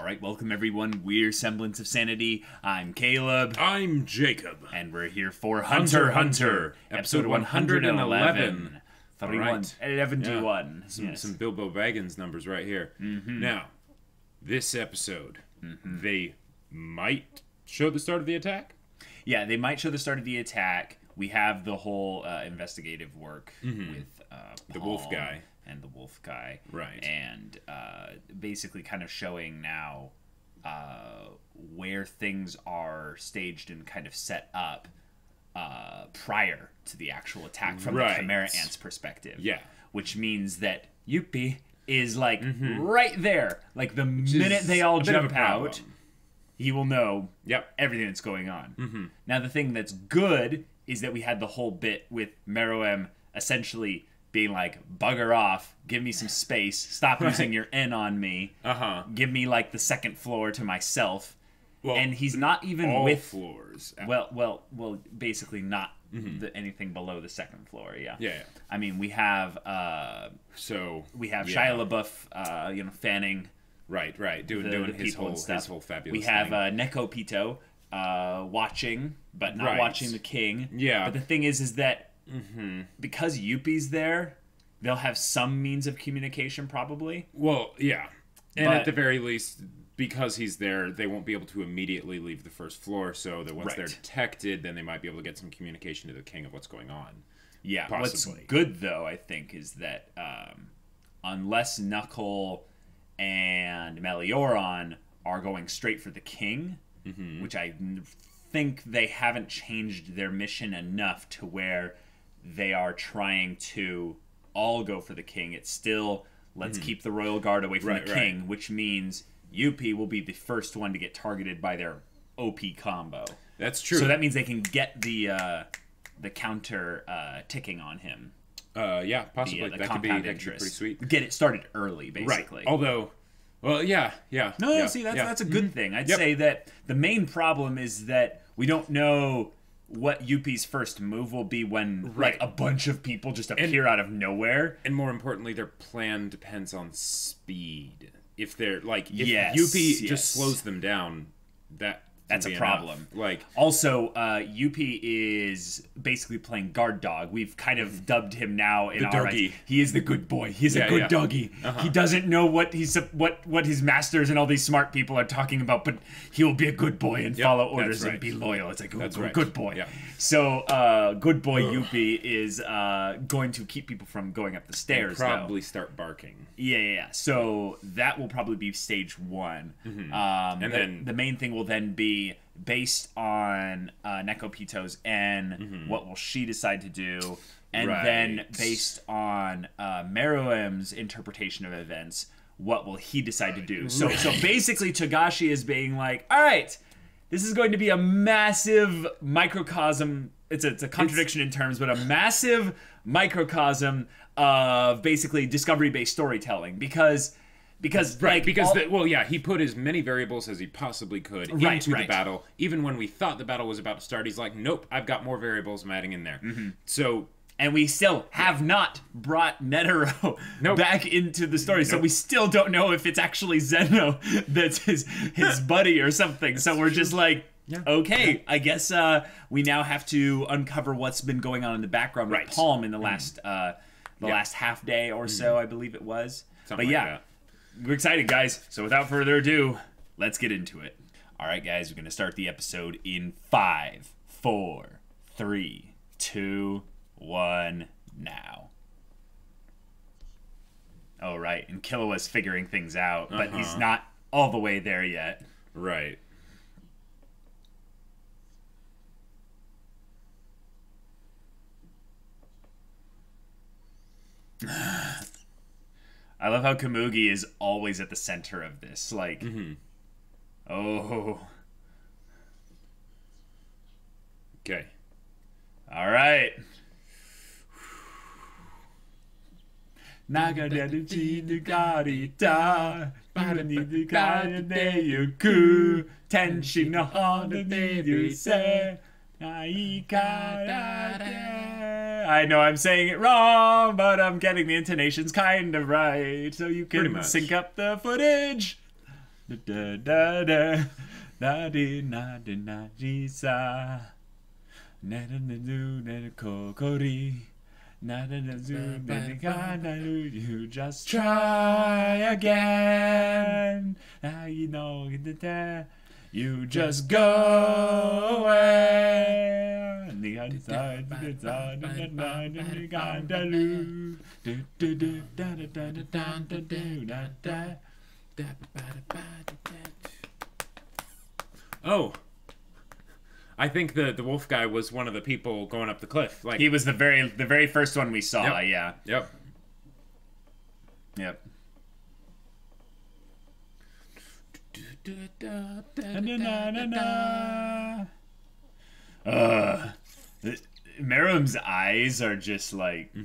Alright, welcome everyone. We're Semblance of Sanity. I'm Caleb. I'm Jacob. And we're here for HunterxHunter, episode 111. 1121. Some Bilbo Baggins numbers right here. Now, this episode, they might show the start of the attack? Yeah, they might show the start of the attack. We have the whole investigative work with the wolf guy. And the wolf guy. Right. And basically kind of showing now where things are staged and kind of set up prior to the actual attack from the Chimera Ant's perspective. Yeah. Which means that Yuppie is like right there. Like the minute they all jump out, he will know everything that's going on. Now the thing that's good is that we had the whole bit with Meruem essentially being like, bugger off, give me some space, stop using your N on me, give me like the second floor to myself. Well, and he's not even all with floors. Well, basically not anything below the second floor. Yeah. I mean, we have Shia LaBeouf, fanning, doing his whole fabulous. We have Neko Pito watching, but not watching the king. Yeah. But the thing is that because Yuppie's there, they'll have some means of communication, probably. Well, yeah. And at the very least, because he's there, they won't be able to immediately leave the first floor, so that once they're detected, then they might be able to get some communication to the king of what's going on. Yeah, possibly. What's good, though, I think, is that unless Knuckle and Melioron are going straight for the king, which I think they haven't changed their mission enough to where they are trying to all go for the king. It's still, let's keep the royal guard away from the king, which means Yuppie will be the first one to get targeted by their OP combo. That's true. So that means they can get the counter ticking on him. Yeah, possibly. The that could be pretty sweet. Get it started early, basically. Right. Although, well, yeah. No, see, that's a good thing. I'd say that the main problem is that we don't know what Yuppie's first move will be when like a bunch of people just appear out of nowhere. And more importantly, their plan depends on speed. If they're like, if Yuppie just slows them down, that's a problem. Like, also, Yuppie is basically playing guard dog. We've kind of dubbed him now in the doggy. He is the good boy. He's a good doggy. He doesn't know what what his masters and all these smart people are talking about, but he will be a good boy and follow orders and be loyal. It's like good boy. Yeah. So, good boy Yuppie is going to keep people from going up the stairs. And probably start barking. Yeah. So that will probably be stage one. And then the main thing will then be based on Neko Pito's N, what will she decide to do, and then based on Meruem's interpretation of events, what will he decide to do. So basically Togashi is being like, all right, this is going to be a massive microcosm. It's a contradiction in terms, but a massive microcosm of basically discovery-based storytelling, because he put as many variables as he possibly could into the battle. Even when we thought the battle was about to start, he's like, nope, I've got more variables I'm adding in there. So, and we still have not brought Netero back into the story, so we still don't know if it's actually ZENO that's his buddy or something. So we're just like, okay, I guess we now have to uncover what's been going on in the background with Palm in the last last half day or so, I believe it was. Something like that. We're excited, guys. So without further ado, let's get into it. All right, guys, we're going to start the episode in 5, 4, 3, 2, 1, now. Oh, right, and Killua's figuring things out, but he's not all the way there yet. Right. I love how Komugi is always at the center of this. Like, oh. Okay. All right. I know I'm saying it wrong, but I'm getting the intonations kind of right, so you can sync up the footage. Da da da da da di na di na ji sa na na na do na kokori na na na do na ga na do. You just try again. Now you know that you just go away. The outside, the inside, the night, and the gondaloo. Do do do da da da da da da da. Oh, I think the wolf guy was one of the people going up the cliff. Like he was the very first one we saw. Yep. Yeah. Yep. Yep. Merrim's eyes are just like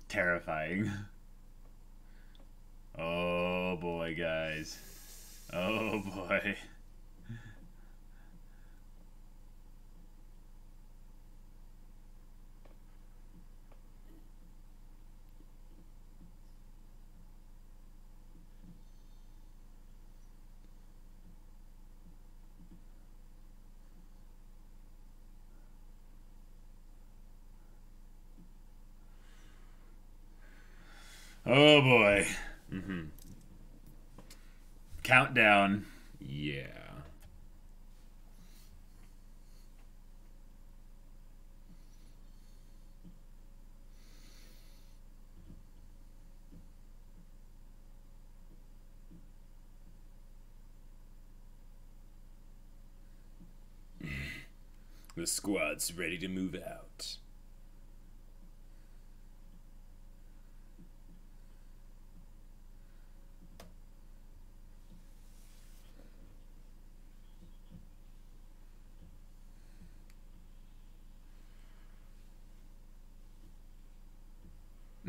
terrifying. Oh boy, guys. Oh boy. Oh boy. Countdown. Yeah. The squad's ready to move out.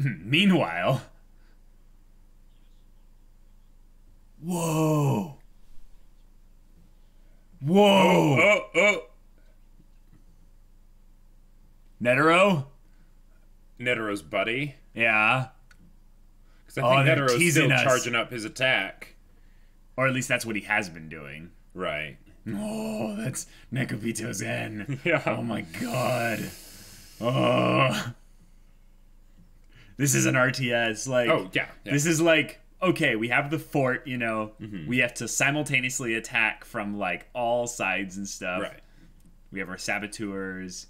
Meanwhile. Whoa. Whoa. Oh. Netero? Netero's buddy. Yeah. Because I think Netero's still us. charging up his attack. Or at least that's what he has been doing. Right. Oh, that's Nekopito's N. Yeah. Oh my god. Oh. This is an RTS. Like, oh, yeah. This is like, okay, we have the fort, you know. We have to simultaneously attack from, like, all sides and stuff. Right. We have our saboteurs.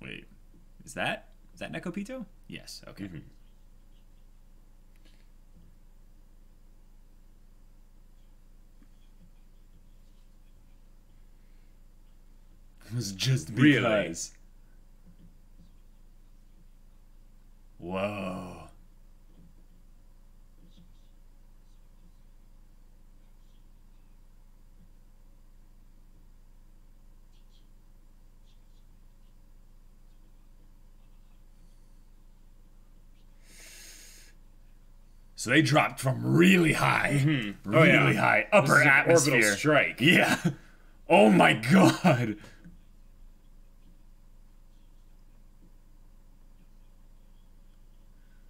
Wait. Is that Nekopito? Yes. Okay. It was just because. Really? Whoa. So they dropped from really high, really high, upper atmosphere. Orbital strike. Yeah. Oh my god.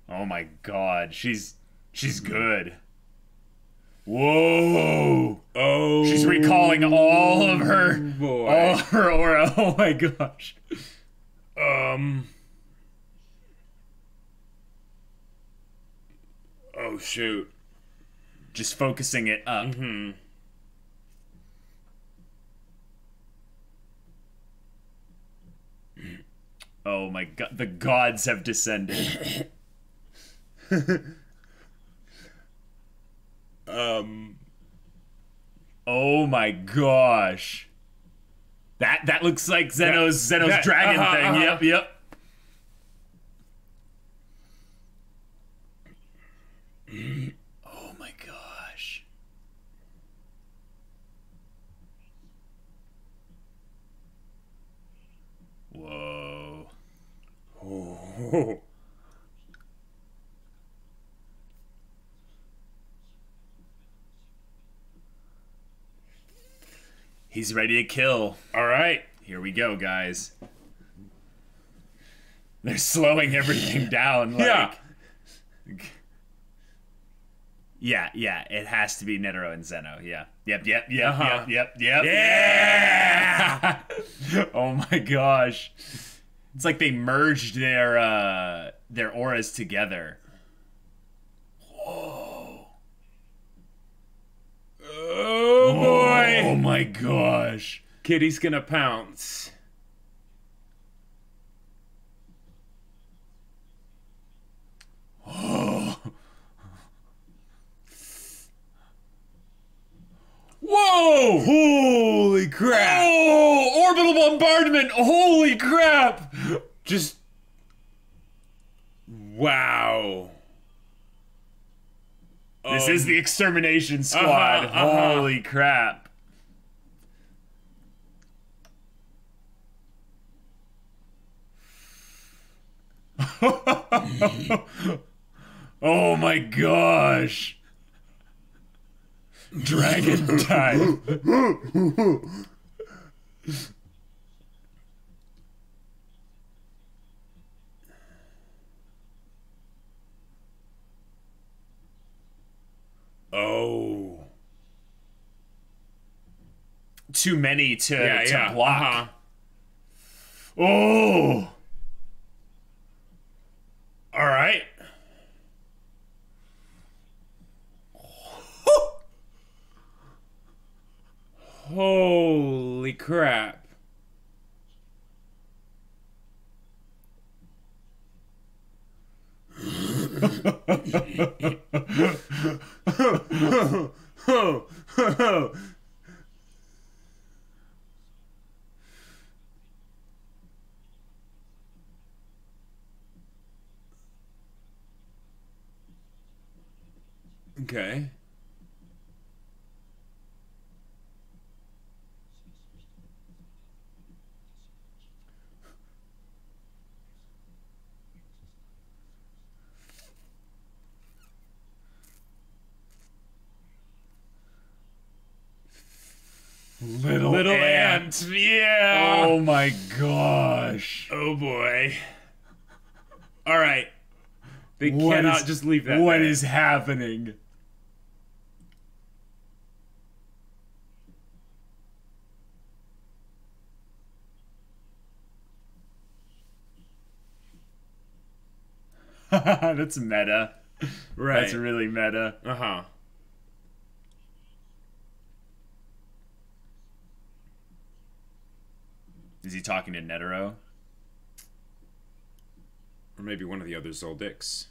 Oh my god. She's good. Whoa. Oh. She's recalling all of her aura. Oh my gosh. Oh shoot. Just focusing it up. Oh my god, the gods have descended. Oh my gosh. That looks like Zeno's dragon thing. Yep. Oh my gosh. Whoa. Oh. He's ready to kill. All right. Here we go, guys. They're slowing everything down. Like, yeah. Yeah, yeah, it has to be Netero and Zeno. Yeah. Yep, yep, yep, Uh-huh. yep, yep, yep. Yeah! Oh my gosh. It's like they merged their auras together. Whoa. Oh boy! Oh my gosh. Kitty's gonna pounce. Oh. Whoa! Holy crap! Oh! Orbital bombardment! Holy crap! Just... Wow. This is the extermination squad. Holy crap. Oh my gosh. Dragon time. Oh. Too many to block. Uh-huh. Oh. All right. Holy crap. Okay. Little ant. Yeah. Oh my gosh. Oh boy. All right. They cannot just leave that. What there. is happening? That's meta. Right. That's really meta. Uh-huh. Is he talking to Netero? Or maybe one of the other Zoldycks.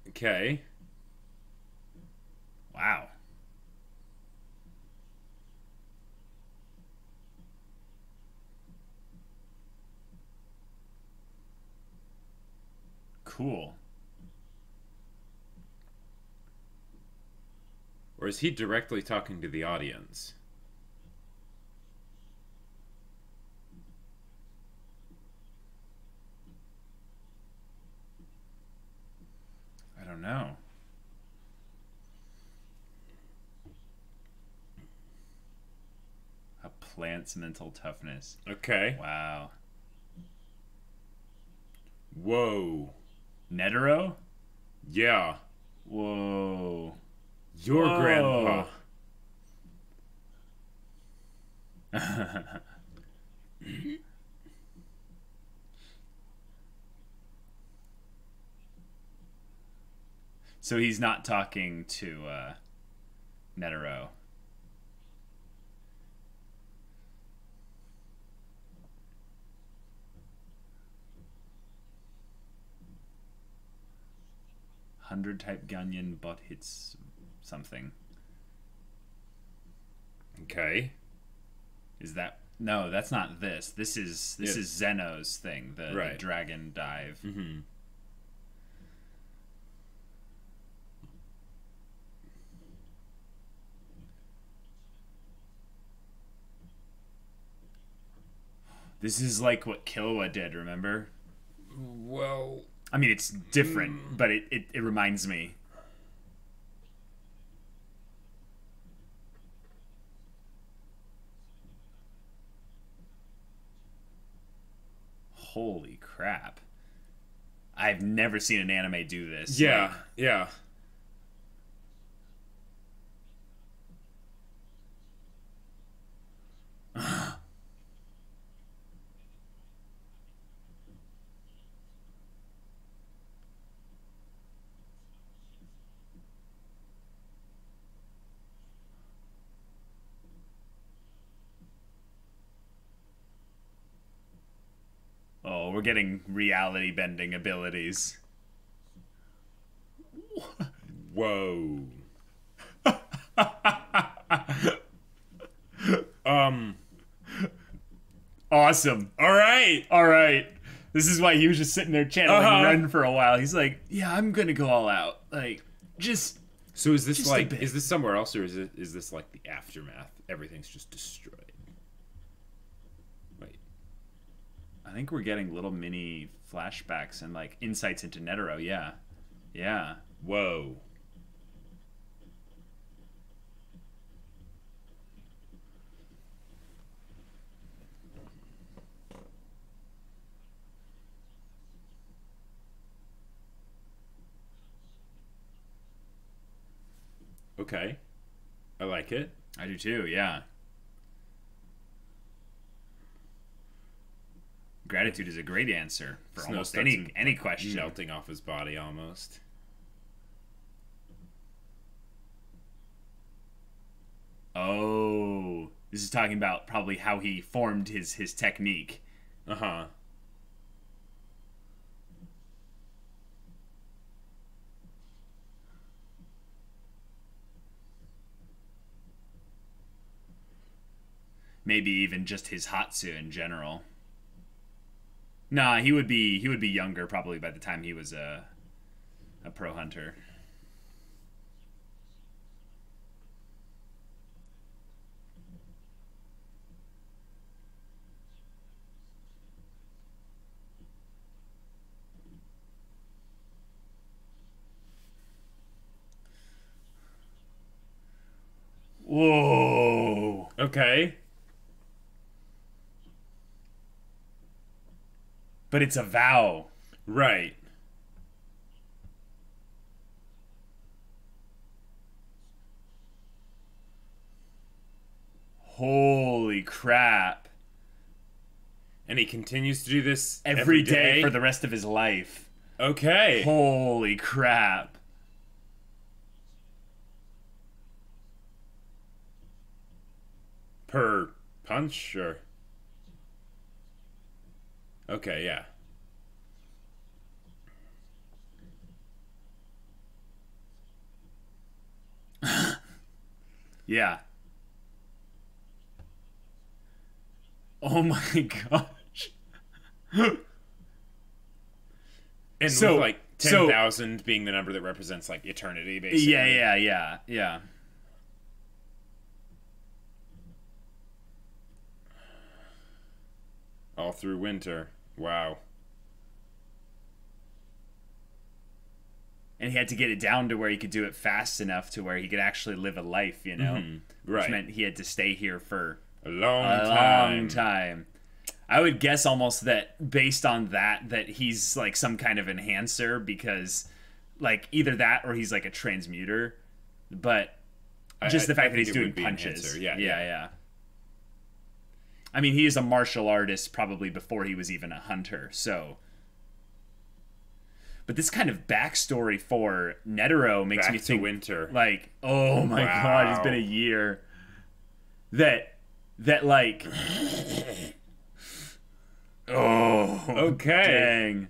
Okay. Wow. Cool. Or is he directly talking to the audience? I don't know. A plant's mental toughness. Okay. Wow. Whoa. Netero? Yeah. Whoa. Your grandpa. So he's not talking to Netero. Type Gunyan bot hits something. Okay. Is that no? That's not this. This is Zeno's thing. The dragon dive. Mm-hmm. This is like what Killua did. Remember? Well, I mean, it's different, but it reminds me. Holy crap. I've never seen an anime do this. Yeah, yeah. Oh, we're getting reality bending abilities. Whoa. Awesome. All right. All right. This is why he was just sitting there channeling Ren for a while. He's like, yeah, I'm gonna go all out. Like, just. So is this like, is this somewhere else, or is this like the aftermath? Everything's just destroyed. Wait. I think we're getting little mini flashbacks and like insights into Netero. Yeah. Yeah. Whoa. Okay. I like it. I do too, yeah. Gratitude is a great answer for almost any question. Melting off his body almost. Oh. This is talking about probably how he formed his technique. Uh-huh. Maybe even just his Hatsu in general. Nah, he would be younger probably by the time he was a pro hunter. Whoa. Okay. But it's a vow. Right. Holy crap. And he continues to do this every day for the rest of his life. Okay. Holy crap. Per punch, or... Okay, yeah. Yeah. Oh my gosh. And so, with like 10,000 being the number that represents like eternity, basically. Yeah. All through winter. Wow. And he had to get it down to where he could do it fast enough to where he could actually live a life, you know? Mm-hmm. Right. Which meant he had to stay here for a long time. I would guess almost that based on that he's like some kind of enhancer, because like either that or he's like a transmuter. But just the fact that he's doing punches. Yeah. I mean, he is a martial artist probably before he was even a hunter, so... But this kind of backstory for Netero makes me think... winter. Like, oh my god, it's been a year. That like... Oh, okay. Dang.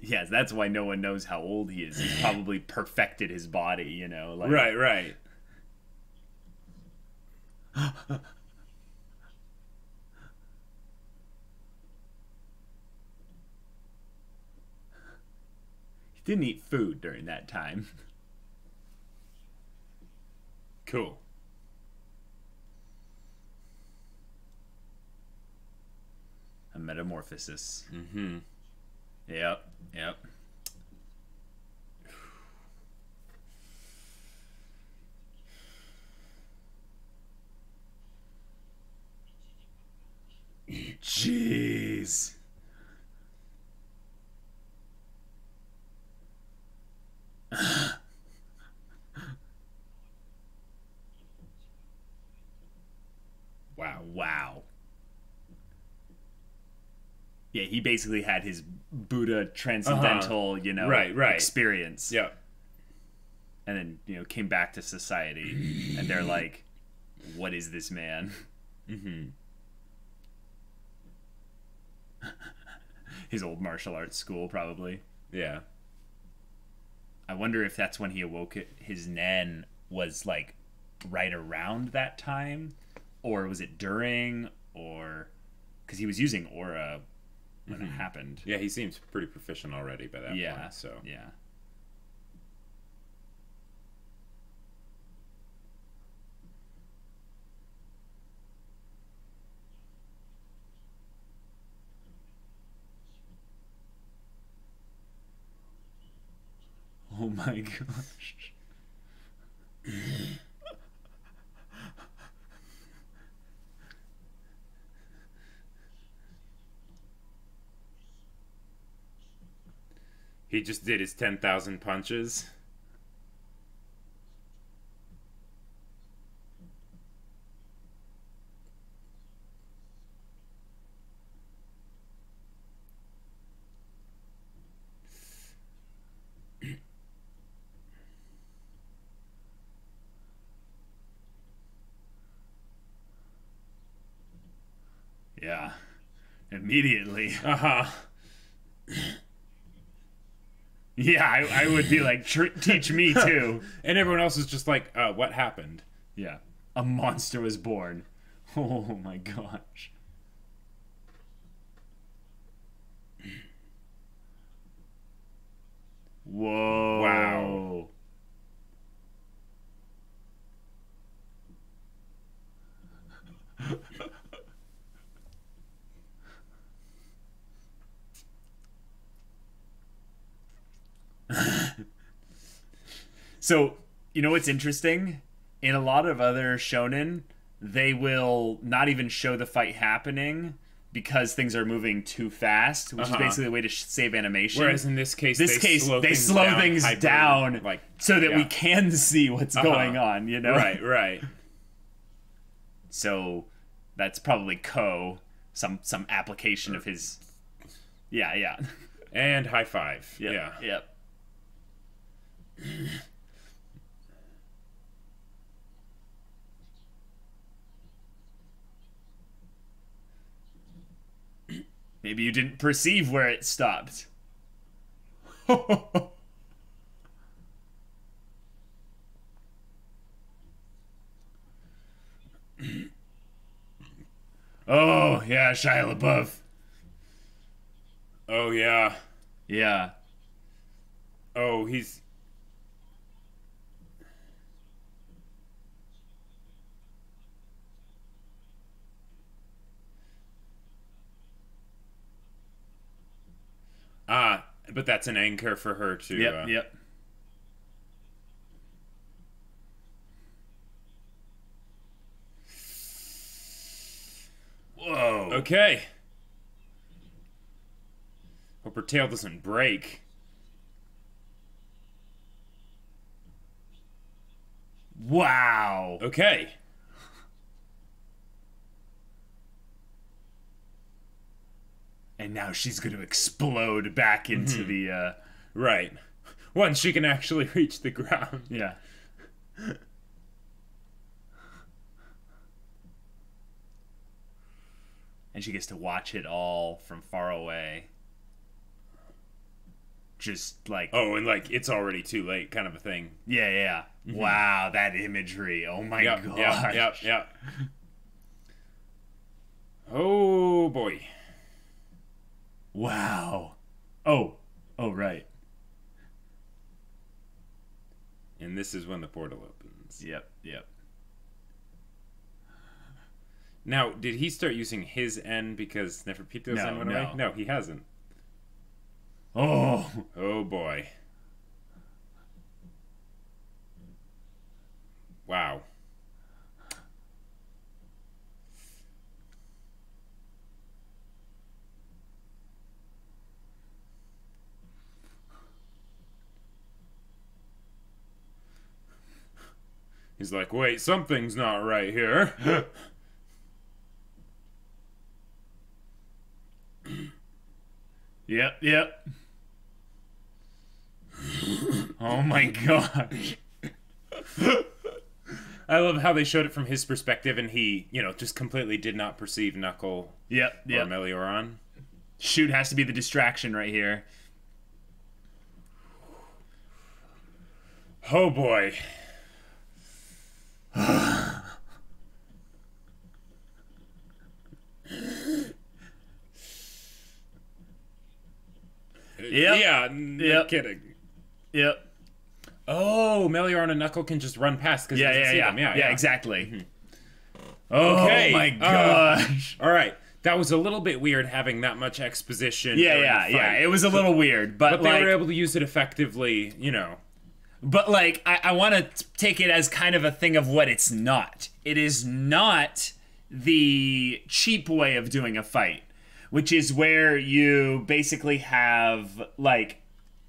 Yes, that's why no one knows how old he is. He's probably perfected his body, you know. Like... Right. He didn't eat food during that time. Cool. A metamorphosis. Mm-hmm. Yep. Jeez. Wow. Yeah, he basically had his Buddha transcendental, experience. Yeah. And then, came back to society. And they're like, what is this man? Mm-hmm. His old martial arts school, probably. Yeah. I wonder if that's when he awoke. His Nen was, like, right around that time? Or was it during? Or... Because he was using Aura when it happened. Yeah, he seems pretty proficient already by that point. So. Yeah. Oh my gosh. He just did his 10,000 punches. Yeah. Immediately. Uh-huh. Yeah, I would be like, teach me too. And everyone else is just like, what happened? Yeah. A monster was born. Oh my gosh. Whoa. Wow. So, you know what's interesting? In a lot of other shonen, they will not even show the fight happening because things are moving too fast, which is basically a way to save animation. Whereas in this case, they slow things down like, so that we can see what's going on, you know? Right. So that's probably some application of his... Yeah. And high five. Yep. Maybe you didn't perceive where it stopped. Oh, yeah, Shia LaBeouf. Oh, yeah. Yeah. Oh, he's... but that's an anchor for her to... Yep. Whoa. Okay. Hope her tail doesn't break. Wow. Okay. And now she's going to explode back into the... Right. Once she can actually reach the ground. Yeah. And she gets to watch it all from far away. Just like... Oh, and like, it's already too late kind of a thing. Yeah. Wow, that imagery. Oh my gosh. Yep. Oh, boy. Wow. Oh, right. And this is when the portal opens. Yep. Now, did he start using his N because Neferpito's N went away? No, he hasn't. Oh boy. Wow. He's like, wait, something's not right here. Yep. Oh my gosh. I love how they showed it from his perspective, and he, you know, just completely did not perceive Knuckle or Melioron. Shoot has to be the distraction right here. Oh boy. Yeah, no kidding. Yep. Oh, Melioron and Knuckle can just run past because yeah, exactly. Mm-hmm. Okay. Oh my gosh. All right. That was a little bit weird having that much exposition. Yeah. It was a little weird, but they were able to use it effectively, you know. But like, I want to take it as kind of a thing of what it's not. It is not the cheap way of doing a fight, which is where you basically have like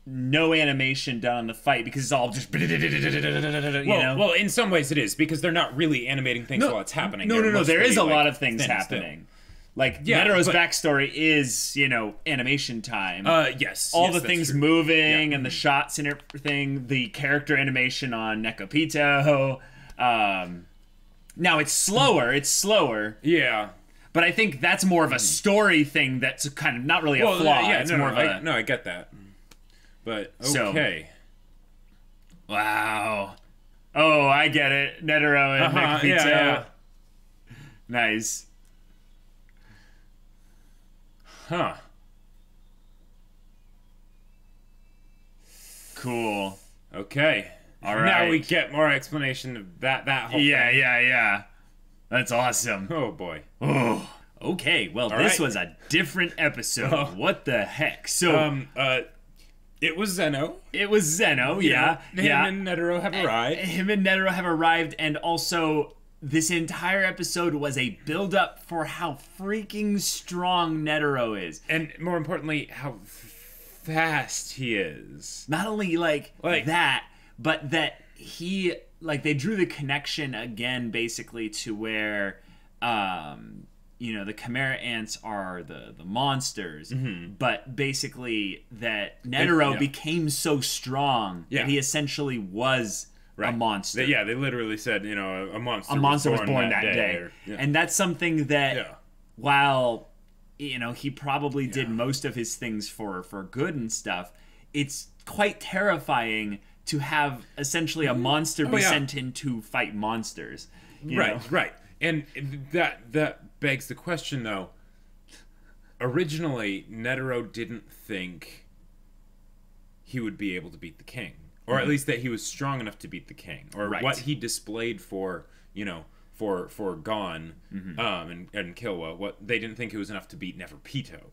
no animation done on the fight because it's all just Well, in some ways it is because they're not really animating things while it's happening. No. There is a lot of things happening. Like, Netero's backstory is, you know, animation time. Yes. All the things moving and the shots and everything. The character animation on Nekopito. Now, it's slower. Yeah. But I think that's more of a story thing that's kind of not really a flaw. It's more of a... No, I get that. But, okay. Wow. Oh, I get it. Netero and Nekopito. Yeah. Nice. Huh. Cool. Okay. All right. Now we get more explanation of that whole thing. Yeah. That's awesome. Oh, boy. Oh. Okay, well, this was a different episode. What the heck? So, it was ZENO. It was ZENO, yeah. Him and Netero have arrived. And also... This entire episode was a build-up for how freaking strong Netero is. And more importantly, how fast he is. Not only, like that, but that he... Like, they drew the connection again, basically, to where, you know, the Chimera Ants are the monsters. But basically, that Netero became so strong that he essentially was... a monster. They literally said, you know, a monster was born that day. And that's something that, while, you know, he probably did most of his things for good and stuff, it's quite terrifying to have essentially a monster be sent in to fight monsters. Right. And that begs the question, though. Originally, Netero didn't think he would be able to beat the king. Or at least that he was strong enough to beat the king. Or what he displayed for, you know, for Gon and Killua. What they didn't think it was enough to beat Neferpito.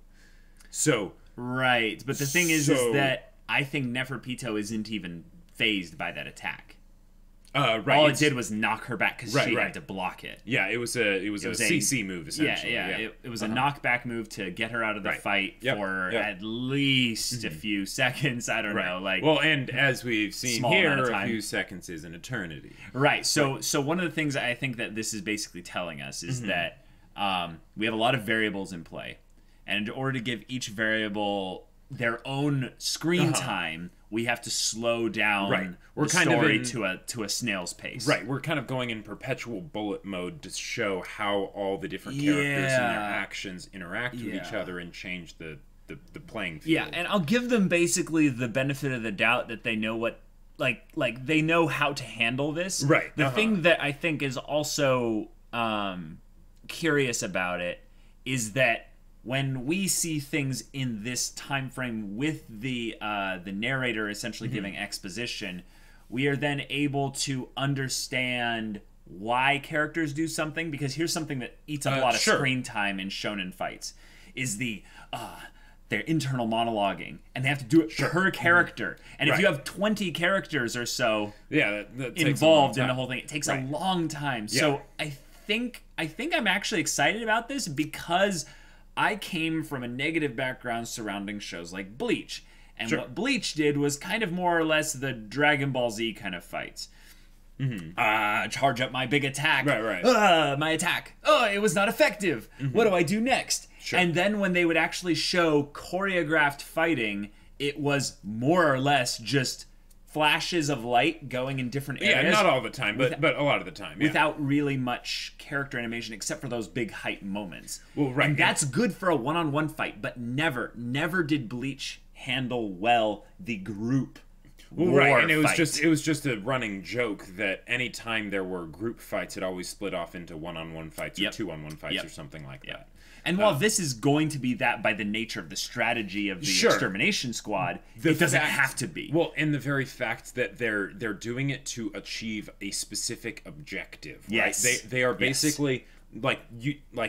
So... Right. But the thing is that I think Neferpito isn't even fazed by that attack. All it did was knock her back because she had to block it. Yeah, it was a CC move, essentially. It was a knockback move to get her out of the fight for at least a few seconds. I don't know. Like, well, and as we've seen here, a few seconds is an eternity. Right. So one of the things I think that this is basically telling us is that we have a lot of variables in play. And in order to give each variable their own screen time, we have to slow down the story to a snail's pace. Right, we're kind of going in perpetual bullet mode to show how all the different characters and their actions interact with each other and change the playing field. Yeah, and I'll give them basically the benefit of the doubt that they know what, like they know how to handle this. Right. The thing that I think is also curious about it is that when we see things in this time frame with the narrator essentially giving exposition, we are then able to understand why characters do something. Because here's something that eats up a lot of screen time in shonen fights: is their internal monologuing, and they have to do it per character. And if you have 20 characters or so that involved in the whole thing, it takes a long time. So I think I'm actually excited about this because I came from a negative background surrounding shows like Bleach. And what Bleach did was kind of more or less the Dragon Ball Z kind of fights. charge up my big attack. Right. My attack. Oh, it was not effective. What do I do next? Sure. And then when they would actually show choreographed fighting, it was more or less just flashes of light going in different areas. Yeah, not all the time, but a lot of the time. Yeah. Without really much character animation, except for those big hype moments. Well, right. And that's good for a one-on-one fight, but never did Bleach handle well the group. Well, right, and it was just a running joke that anytime there were group fights, it always split off into one-on-one fights or two-on-one fights or something like that. And while this is going to be that by the nature of the strategy of the extermination squad, it doesn't have to be. Well, and the very fact that they're doing it to achieve a specific objective. Yes, right? They are basically like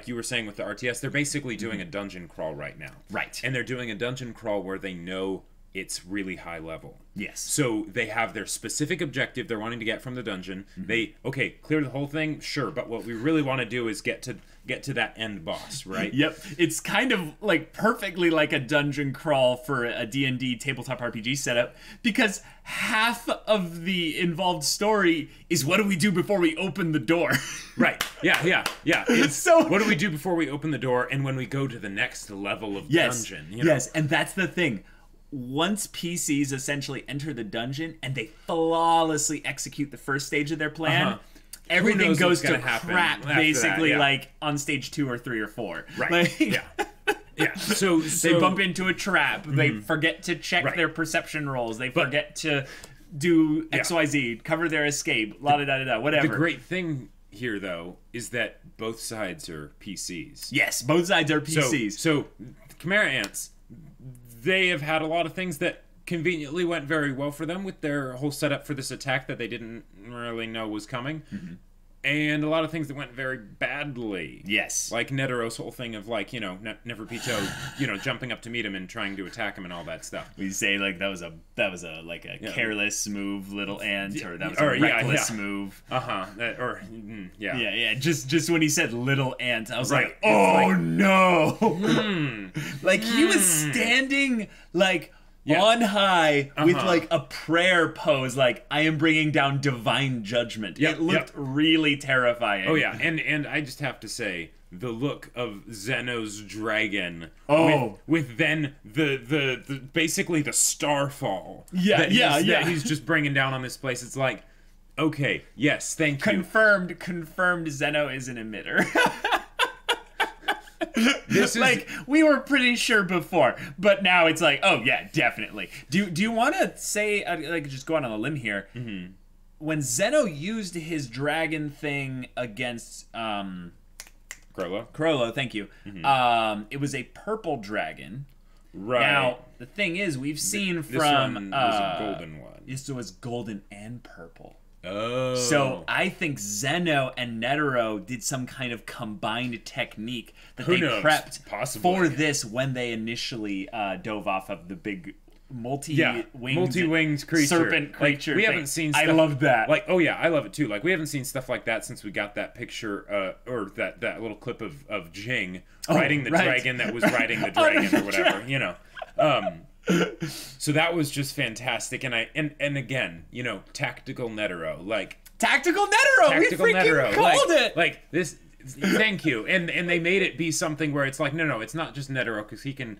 you were saying with the RTS. They're basically doing a dungeon crawl right now. Right, and they're doing a dungeon crawl where they know it's really high level. Yes. So they have their specific objective they're wanting to get from the dungeon. They clear the whole thing, sure, but what we really want to do is get to that end boss, right? Yep. It's kind of like perfectly like a dungeon crawl for a D&D tabletop RPG setup, because half of the involved story is what do we do before we open the door? Right. Yeah. It's so what do we do before we open the door and when we go to the next level of dungeon, you know? Yes, and that's the thing. Once PCs essentially enter the dungeon and they flawlessly execute the first stage of their plan, everything goes to crap basically like on stage 2 or 3 or 4. Right. Like, yeah. So they bump into a trap. They forget to check their perception rolls. They forget to do XYZ, cover their escape, whatever. The great thing here, though, is that both sides are PCs. Yes, both sides are PCs. So Chimera Ants, they have had a lot of things that conveniently went very well for them with their whole setup for this attack that they didn't really know was coming. And a lot of things that went very badly. Yes. Like Netero's whole thing of, like, Neferpito, jumping up to meet him and trying to attack him and all that stuff. We say, like, that was a careless move, little ant, or that was a reckless move. Yeah. Just when he said little ant, I was like, oh, no! Like, he was standing, like... on high with like a prayer pose, like I am bringing down divine judgment. It looked really terrifying. Oh yeah, and I just have to say the look of Zeno's dragon with then the basically the starfall. That he's just bringing down on this place. It's like, okay, yes, thank you. Confirmed Zeno is an emitter. This is like we were pretty sure before, but now it's like, oh yeah, definitely. Do you want to say, like, just go out on a limb here? When Zeno used his dragon thing against Crollo, thank you. It was a purple dragon. Right. Now the thing is, we've seen this one was a golden one. This was golden and purple. Oh. So I think Zeno and Netero did some kind of combined technique that they prepped for this when they initially dove off of the big multi-winged creature, serpent creature. Like, we haven't seen stuff, I love that. Like, oh yeah, I love it too. Like, we haven't seen stuff like that since we got that picture or that little clip of Jing riding the dragon that was riding the dragon or whatever, you know. So that was just fantastic, and again, tactical Netero, like tactical Netero, we freaking called it. Like this, thank you, and they made it be something where it's like, no, it's not just Netero, because he can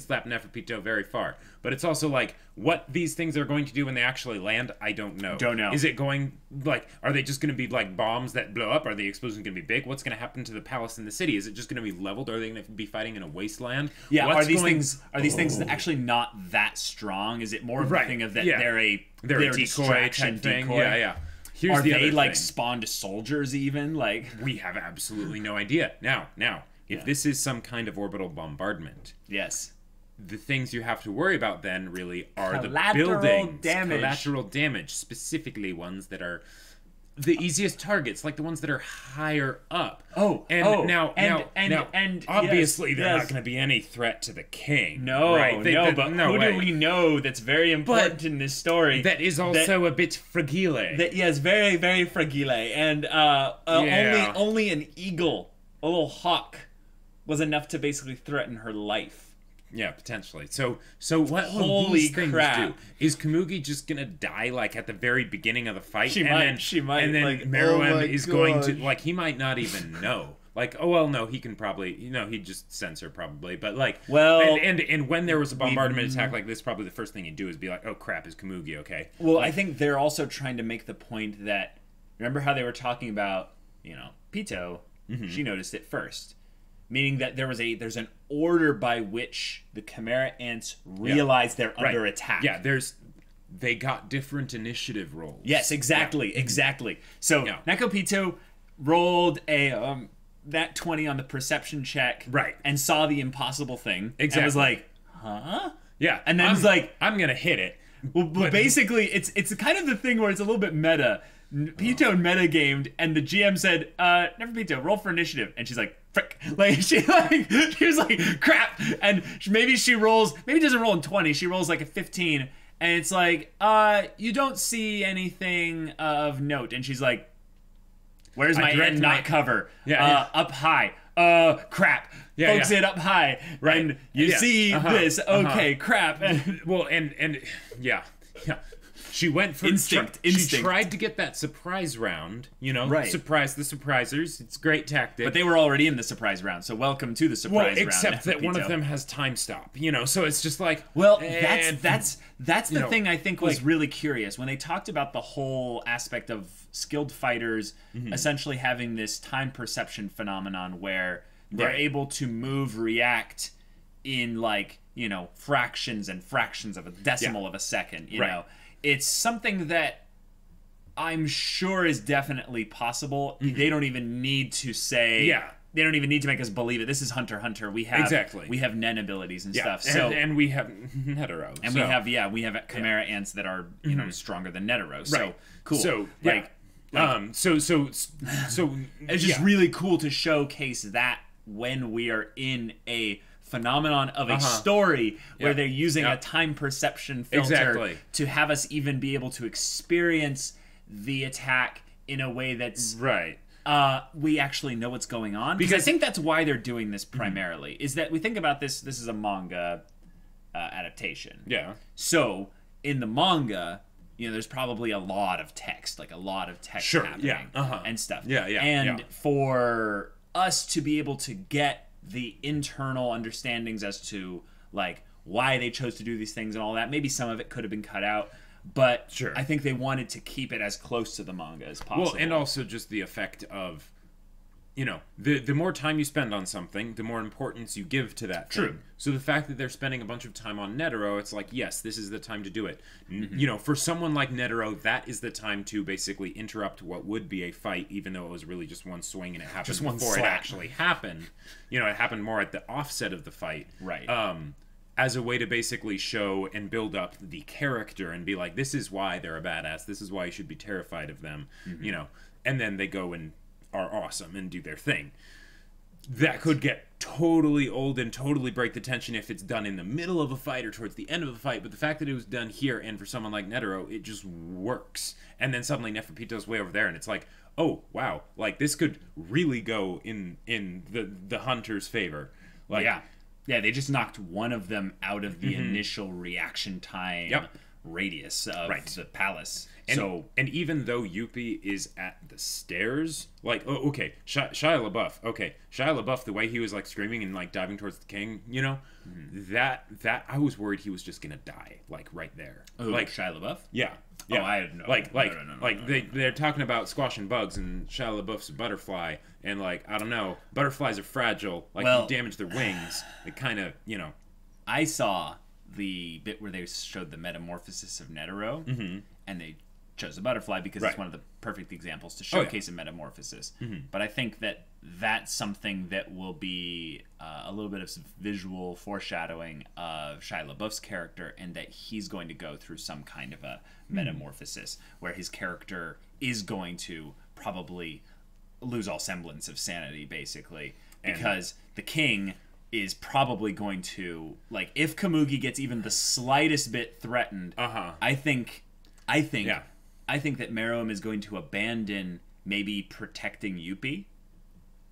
slap Neferpito very far, but it's also like what these things are going to do when they actually land. I don't know. Is it going, like, are they just going to be like bombs that blow up? Are the explosions going to be big? What's going to happen to the palace in the city? Is it just going to be leveled? Are they going to be fighting in a wasteland? Yeah. Are these things actually not that strong? Is it more of a thing of that they're a decoy type thing? Yeah. Are they like spawned soldiers even? Like, we have absolutely no idea. Now, if this is some kind of orbital bombardment, yes, the things you have to worry about then really are the collateral damage, specifically ones that are the easiest targets, like the ones that are higher up. Now, obviously they're not going to be any threat to the king. No, right? Who do we know that's very important in this story? That is also a bit fragile. Yes, very, very fragile, and only an eagle, a little hawk, was enough to basically threaten her life. Yeah, potentially. So what will Holy these things crap. do? Is Komugi just gonna die like at the very beginning of the fight? She might. And then like, Meruem is going to like he might not even know. Like, oh well, no, he can probably he'd just censor probably. But like, well, and when there was a bombardment attack like this, probably the first thing he'd do is be like, oh crap, is Komugi okay? Well, like, I think they're also trying to make the point that remember how they were talking about Pito. She noticed it first. Meaning that there's an order by which the Chimera ants realize they're under attack. Yeah, they got different initiative rolls. Yes, exactly. So Neko Pito rolled a that 20 on the perception check, and saw the impossible thing. Exactly. And was like, huh? Yeah, and then was like, I'm gonna hit it. Well, basically, it's kind of the thing where it's a little bit meta. Pito metagamed, and the GM said, never Pito, roll for initiative. And she's like, frick. Like, she was like, crap. And maybe doesn't roll in 20, she rolls like a 15. And it's like, you don't see anything of note. And she's like, where's my end not cover? Up high. Crap. Focus it up high. Right. And you see this. Okay, crap. Well, and yeah. She went for instinct. She tried to get that surprise round, surprise the surprisers. It's a great tactic. But they were already in the surprise round, so welcome to the surprise round. Except that one of them has time stop, so it's just like... Well, that's the thing I think was really curious. When they talked about the whole aspect of skilled fighters essentially having this time perception phenomenon where they're able to react in fractions and fractions of a decimal of a second, you know. It's something that I'm sure is definitely possible. They don't even need to say... They don't even need to make us believe it. This is HunterxHunter. We have Nen abilities and stuff. So and we have Netero. And we have Chimera ants that are stronger than Netero. So cool. So it's just really cool to showcase that when we are in a phenomenon of a story where they're using a time perception filter to have us even be able to experience the attack in a way that's we actually know what's going on, because I think that's why they're doing this primarily is that we think about this is a manga adaptation, so in the manga there's probably a lot of text happening and stuff and for us to be able to get the internal understandings as to why they chose to do these things and all that. Maybe some of it could have been cut out, but I think they wanted to keep it as close to the manga as possible. Well, and also just the effect of, the more time you spend on something, the more importance you give to that thing. So the fact that they're spending a bunch of time on Netero, it's like, yes, this is the time to do it. For someone like Netero, that is the time to basically interrupt what would be a fight, even though it was really just one swing and it happened just before it actually happened. It happened more at the offset of the fight. Right. As a way to basically show and build up the character and be like, this is why they're a badass. This is why you should be terrified of them. And then they go and are awesome and do their thing. That could get totally old and totally break the tension if it's done in the middle of a fight or towards the end of a fight, but the fact that it was done here, and for someone like Netero, it just works. And then suddenly Neferpito's way over there, and it's like, oh, wow, this could really go in the hunter's favor. Yeah, they just knocked one of them out of the initial reaction time radius of the palace. And even though Yuppie is at the stairs, Shia LaBeouf, the way he was screaming and thiving towards the king, that I was worried he was just gonna die right there. Oh, Shia LaBeouf? Yeah. Oh, I had no. They're talking about squashing bugs, and Shia LaBeouf's a butterfly, and I don't know, butterflies are fragile. You damage their wings, it kind of I saw the bit where they showed the metamorphosis of Netero, and they chose a butterfly because it's one of the perfect examples to showcase a metamorphosis. But I think that that's something that will be a little bit of some visual foreshadowing of Shia LaBeouf's character, and that he's going to go through some kind of a metamorphosis where his character is going to probably lose all semblance of sanity, basically, because the king is probably going to, if Komugi gets even the slightest bit threatened, I think that Meruem is going to abandon maybe protecting Yuppie,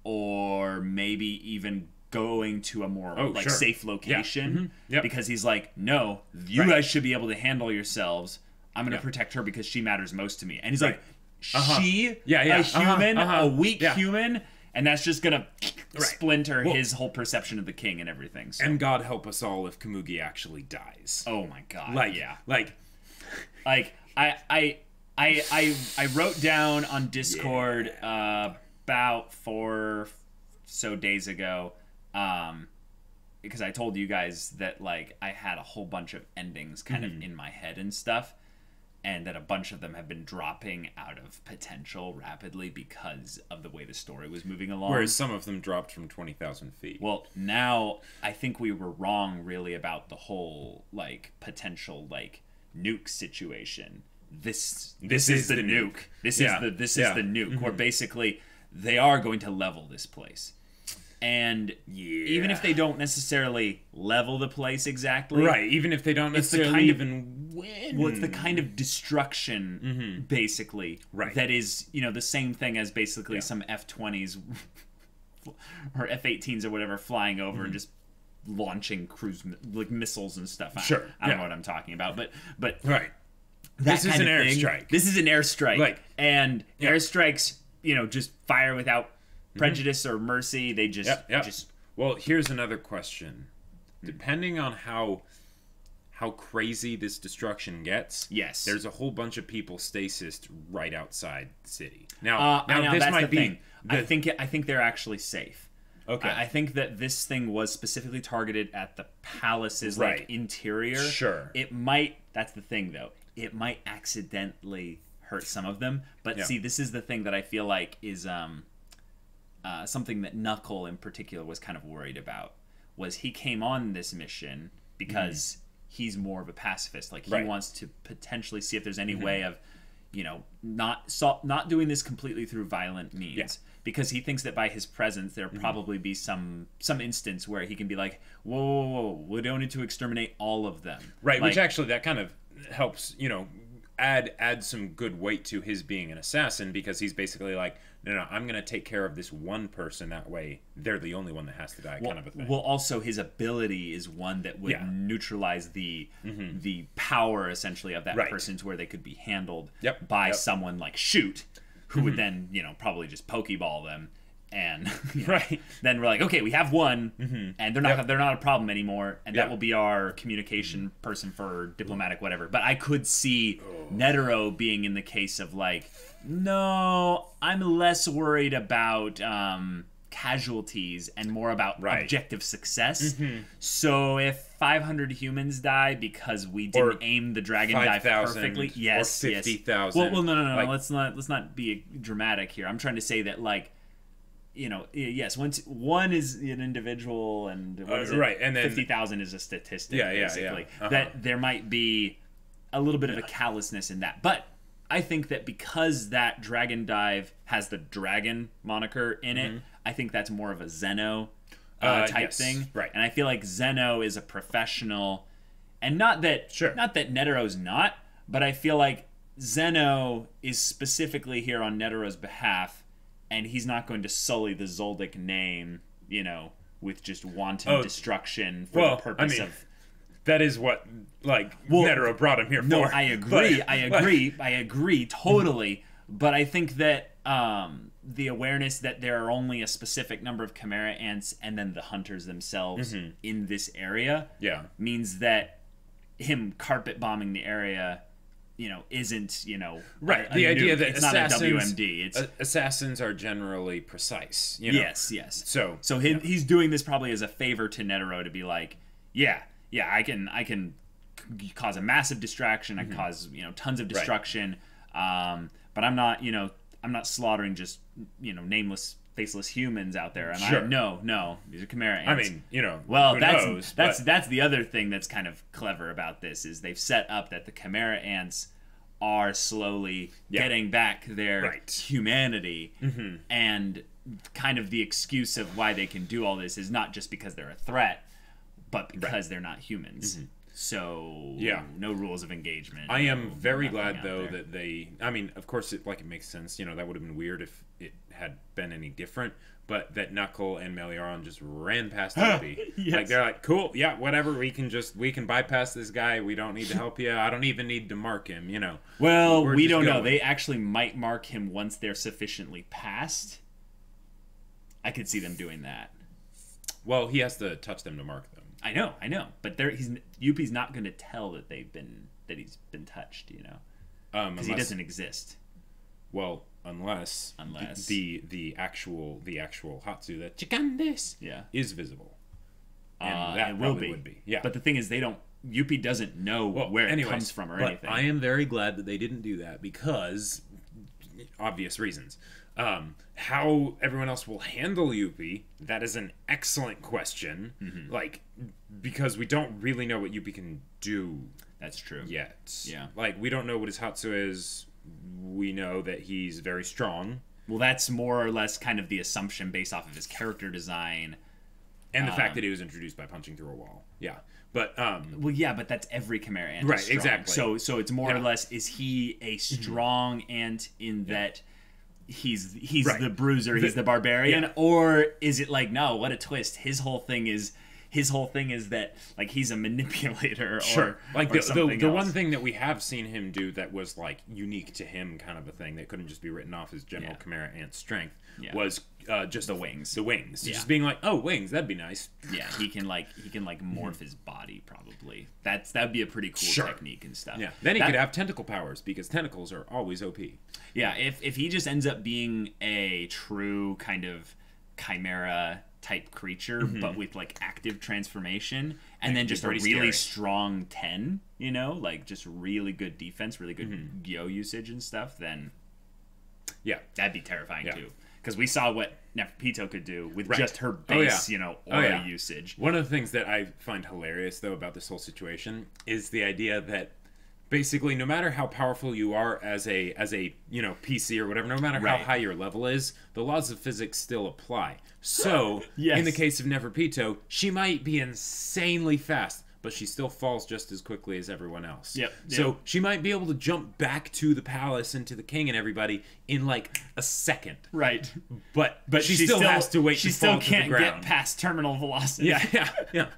or maybe even going to a more sure. safe location. Yeah. Mm-hmm. Yep. Because he's like, no, you guys should be able to handle yourselves. I'm going to protect her because she matters most to me. And he's like, she, a human, a weak human, and that's just going to splinter his whole perception of the king and everything. So. And God help us all if Komugi actually dies. Oh my God. I wrote down on Discord about 4 so days ago, because I told you guys that like I had a whole bunch of endings kind of in my head and stuff, and that a bunch of them have been dropping out of potential rapidly because of the way the story was moving along. Whereas some of them dropped from 20,000 feet. Well, now I think we were wrong really about the whole like potential like nuke situation. This is the nuke. This is the nuke. Where basically they are going to level this place. And even if they don't necessarily level the place exactly, right? Even if they don't necessarily even win, well, it's the kind of destruction, basically, that is the same thing as basically some F-20s or F-18s or whatever flying over and just launching cruise like missiles and stuff. Sure, I don't know what I'm talking about, but right. This is an airstrike. This is an airstrike, and airstrikes, just fire without prejudice or mercy. They just Well, here's another question. Depending on how crazy this destruction gets, there's a whole bunch of people stasised right outside the city. Now this that's might the be. thing. I think they're actually safe. Okay. I think that this thing was specifically targeted at the palace's like interior. Sure. It might. That's the thing, though. It might accidentally hurt some of them. But see, this is the thing that I feel like is something that Knuckle in particular was kind of worried about. Was he came on this mission because he's more of a pacifist. Like he wants to potentially see if there's any way of, not doing this completely through violent means. Yeah. Because he thinks that by his presence there'll probably be some instance where he can be like, whoa, we don't need to exterminate all of them. Right, like, which actually that kind of helps, add some good weight to his being an assassin, because he's basically like, no, I'm going to take care of this one person. That way they're the only one that has to die, kind of a thing. Well, also his ability is one that would neutralize the power, essentially, of that person to where they could be handled by someone like Shoot, who would then, probably just pokeball them. And then we're like, okay, we have one, and they're not a problem anymore, and that will be our communication person for diplomatic whatever. But I could see Netero being in the case of like, no, I'm less worried about casualties and more about objective success. So if 500 humans die because we didn't aim the dragon dive perfectly, or 50,000. Well, no. Like, let's not be dramatic here. I'm trying to say that like, yes, one is an individual, and what is it? And then 50,000 is a statistic. Basically. That there might be a little bit of a callousness in that, but I think that because that dragon dive has the dragon moniker in it, I think that's more of a ZENO type thing, right? And I feel like ZENO is a professional, and not that Netero's not, but I feel like ZENO is specifically here on Netero's behalf. And he's not going to sully the Zoldyck name, with just wanton destruction for the purpose of... That is what, Netero brought him here for. No, I agree. I agree totally. But I think that the awareness that there are only a specific number of Chimera ants and then the hunters themselves in this area means that him carpet bombing the area... isn't, right. The idea that it's not a WMD. It's assassins are generally precise. Yes. So he's doing this probably as a favor to Netero to be like, I can cause a massive distraction. I cause tons of destruction. But I'm not slaughtering just nameless, faceless humans out there. And no, these are Chimera ants. Well, that's the other thing that's kind of clever about this is they've set up that the Chimera ants are slowly getting back their humanity, and kind of the excuse of why they can do all this is not just because they're a threat, but because they're not humans. So no rules of engagement. I am very glad though that they. I mean, of course, it makes sense. You know, that would have been weird if it had been any different. But that Knuckle and Meliaron just ran past Yuppie. Yes. Like they're like, cool, yeah, whatever. We can bypass this guy. We don't need to help you. I don't even need to mark him. You know. Well, we don't know. They actually might mark him once they're sufficiently past. I could see them doing that. Well, he has to touch them to mark them. I know, but Yuppie's not going to tell that he's been touched. You know, because he doesn't exist. Well, unless the actual Hatsu that Chikandes is visible, and that would be. Yeah, but the thing is, Yuppie doesn't know where it comes from or anything. I am very glad that they didn't do that because obvious reasons. How everyone else will handle Yuppie, that is an excellent question. Mm-hmm. Like, because we don't really know what Yuppie can do. That's true. Yet. Yeah. Like, we don't know what his Hatsu is. We know that he's very strong. Well, that's more or less kind of the assumption based off of his character design. And the fact that he was introduced by punching through a wall. Yeah. But, well, yeah, but that's every Chimera ant. Right, exactly. So it's more or less, is he a strong ant in that he's the bruiser, he's the barbarian, or is it like, no, what a twist, his whole thing is that like he's a manipulator or like or the one thing that we have seen him do that was like unique to him kind of a thing that couldn't just be written off as general Chimera ant strength was just the wings. Just being like, oh, wings, that'd be nice. Yeah, he can morph his body probably. That'd be a pretty cool technique and stuff. Yeah. Then he could have tentacle powers because tentacles are always OP. Yeah, if he just ends up being a true kind of chimera type creature, but with like active transformation, and then just a really strong 10, you know, like just really good defense, really good Gyo usage and stuff, then that'd be terrifying too. Because we saw what Neferpitou could do with just her base, you know, aura usage. One of the things that I find hilarious though about this whole situation is the idea that basically, no matter how powerful you are as a you know PC or whatever, no matter how high your level is, the laws of physics still apply. So, in the case of Neferpitou, she might be insanely fast, but she still falls just as quickly as everyone else. So she might be able to jump back to the palace and to the king and everybody in like a second. Right. But she still has to wait. She still can't get past terminal velocity. Yeah.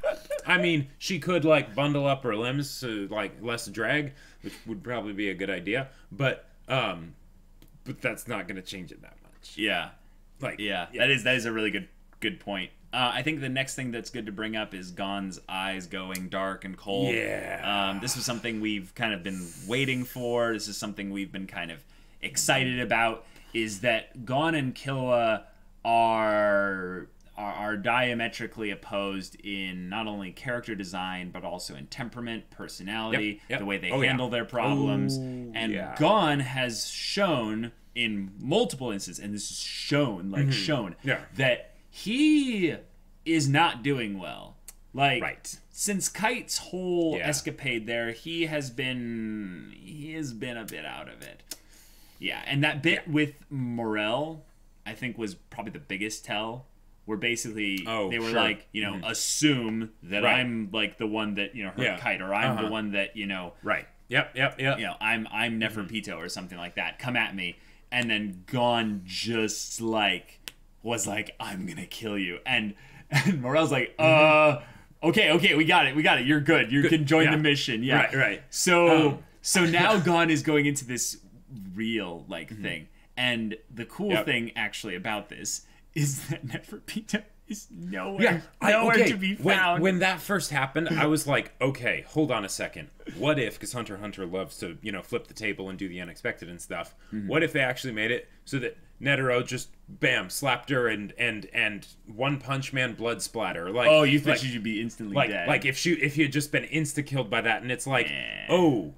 I mean, she could like bundle up her limbs to like less drag, which would probably be a good idea. But that's not going to change it that much. Yeah. That is a really good point. I think the next thing that's good to bring up is Gon's eyes going dark and cold. Yeah. This was something we've kind of been waiting for. This is something we've been kind of excited about, is that Gon and Killua are diametrically opposed in not only character design, but also in temperament, personality, the way they handle their problems. And Gon has shown in multiple instances, and this is shown, that he is not doing well. Like, since Kite's whole escapade there, he has been a bit out of it. Yeah, and that bit with Morel, I think, was probably the biggest tell. Where basically they were like, you know, assume that I'm like the one that, you know, hurt Kite, or I'm the one that, you know, Yep. You know, I'm Neferpitou or something like that. Come at me. And then Gon just like was like, I'm gonna kill you. And Morel's like, okay, we got it. You're good. You can join the mission. Yeah. Right. So now Gon is going into this real thing. And the cool thing actually about this is that Neferpitou is nowhere to be found. When that first happened, I was like, okay, hold on a second. What if, because HunterxHunter loves to, you know, flip the table and do the unexpected and stuff, what if they actually made it so that Netero just, bam, slapped her and One Punch Man blood splatter? Like, you thought she should be instantly dead. Like if you had just been insta-killed by that, and it's like,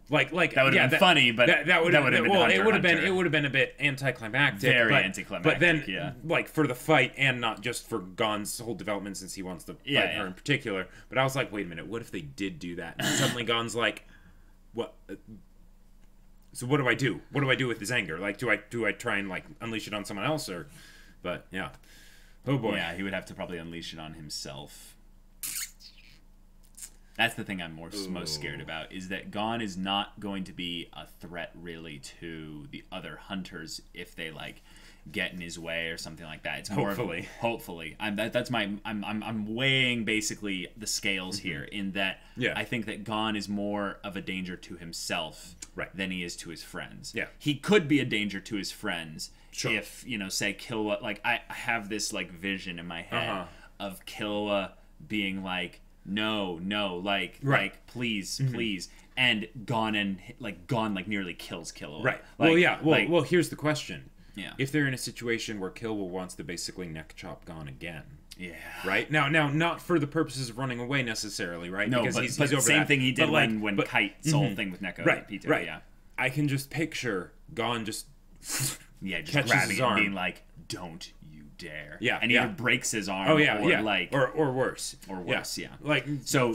like that would have been funny, but that would have been, well, it would have been a bit anticlimactic. Very anticlimactic. But then, like, for the fight, and not just for Gon's whole development, since he wants to fight her in particular. But I was like, wait a minute, what if they did do that? And suddenly Gon's like, what? So what do I do? What do I do with his anger? Like, do I try and like unleash it on someone else, or? But yeah, oh boy. Yeah, he would have to probably unleash it on himself. That's the thing I'm most scared about, is that Gon is not going to be a threat really to the other hunters if they like get in his way or something like that. It's more hopefully. I'm weighing basically the scales here in that I think that Gon is more of a danger to himself than he is to his friends. Yeah. He could be a danger to his friends if, you know, say Killua, like I have this like vision in my head of Killua being like, no, like please, and Gon nearly kills Killua. Right. Like, well, here's the question. Yeah. If they're in a situation where Killua wants to basically neck chop Gon again. Yeah. Right? Now, not for the purposes of running away necessarily, right? No, because he's over same thing he did when Kite's whole thing with Neko. Right. Yeah. I can just picture Gon just just grabbing him and being like, "Don't you dare!" Yeah. And either breaks his arm. Or worse. Or worse. Yeah. Like so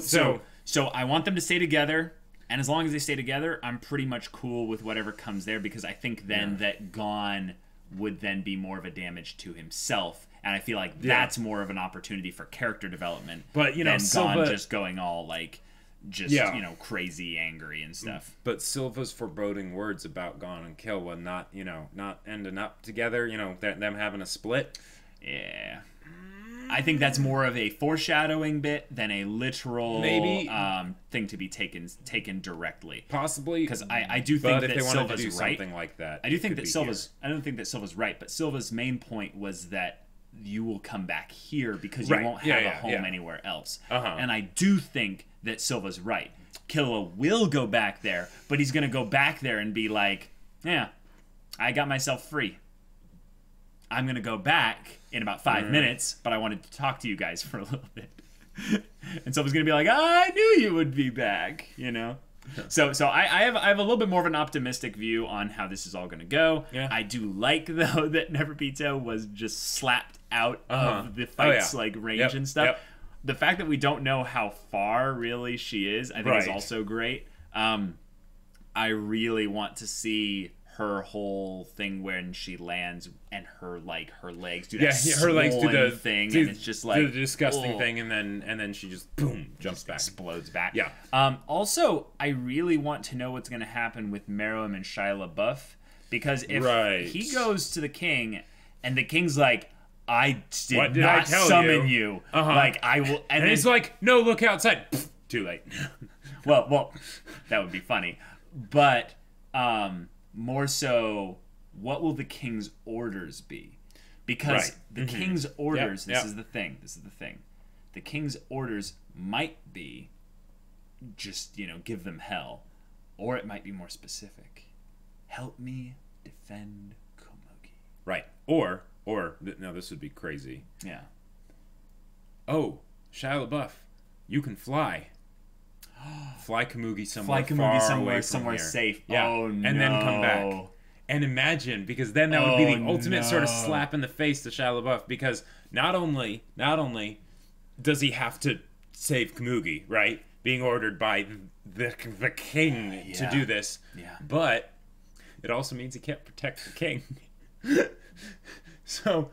I want them to stay together. And as long as they stay together, I'm pretty much cool with whatever comes there, because I think then that Gon would then be more of a damage to himself, and I feel like that's more of an opportunity for character development. But you know, Gon just going all like, you know, crazy, angry and stuff. But Silva's foreboding words about Gon and Killua not ending up together, you know, them having a split. Yeah. I think that's more of a foreshadowing bit than a literal thing to be taken directly. Possibly, because I do think that Silva's right. Something like that, I don't think that Silva's right, but Silva's main point was that you will come back here because you won't have a home anywhere else. And I do think that Silva's right. Killua will go back there, but he's gonna go back there and be like, "Yeah, I got myself free. I'm going to go back in about 5 minutes, but I wanted to talk to you guys for a little bit." And Silva's going to be like, "I knew you would be back," you know? So I have a little bit more of an optimistic view on how this is all going to go. Yeah. I do like, though, that Neferpitou was just slapped out of the fight's like range and stuff. The fact that we don't know how far really she is, I think is also great. I really want to see her whole thing when she lands and her legs do that her legs do the thing, and it's just like the disgusting thing, and then she just boom jumps back, explodes back. Yeah. Also, I really want to know what's going to happen with Meruem and Shia LaBeouf, because if he goes to the king and the king's like, "I did not summon you," like I will, and he's like, "No, look outside." Too late. well, that would be funny, but more so, what will the king's orders be? Because the king's orders, this is the thing. The king's orders might be just, you know, give them hell. Or it might be more specific. Help me defend Komugi. Right. Or no, this would be crazy. Yeah. Oh, Shia LaBeouf, you can fly. Fly Komugi somewhere somewhere safe. Yeah. Oh, no. And then come back. And imagine, because then that would be the ultimate sort of slap in the face to Shia LaBeouf, because not only does he have to save Komugi, right? Being ordered by the king to do this, but it also means he can't protect the king. So,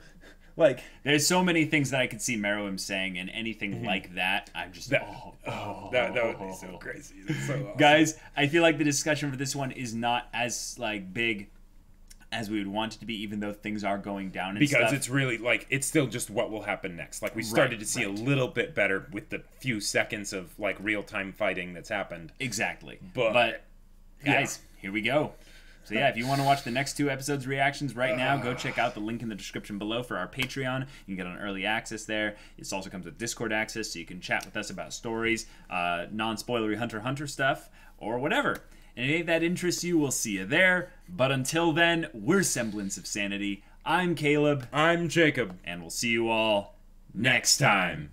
like, there's so many things that I could see Meruem saying, and anything like that, I'm just that would be so crazy. So awesome. Guys, I feel like the discussion for this one is not as like big as we would want it to be, even though things are going down and because stuff. It's really like it's still just what will happen next. Like we started to see a little bit better with the few seconds of like real time fighting that's happened. Exactly. But guys, here we go. So yeah, if you want to watch the next 2 episodes reactions right now, go check out the link in the description below for our Patreon. You can get on early access there. It also comes with Discord access, so you can chat with us about stories, non-spoilery HunterxHunter stuff, or whatever. And if that interests you, we'll see you there. But until then, we're Semblance of Sanity. I'm Caleb. I'm Jacob. And we'll see you all next time.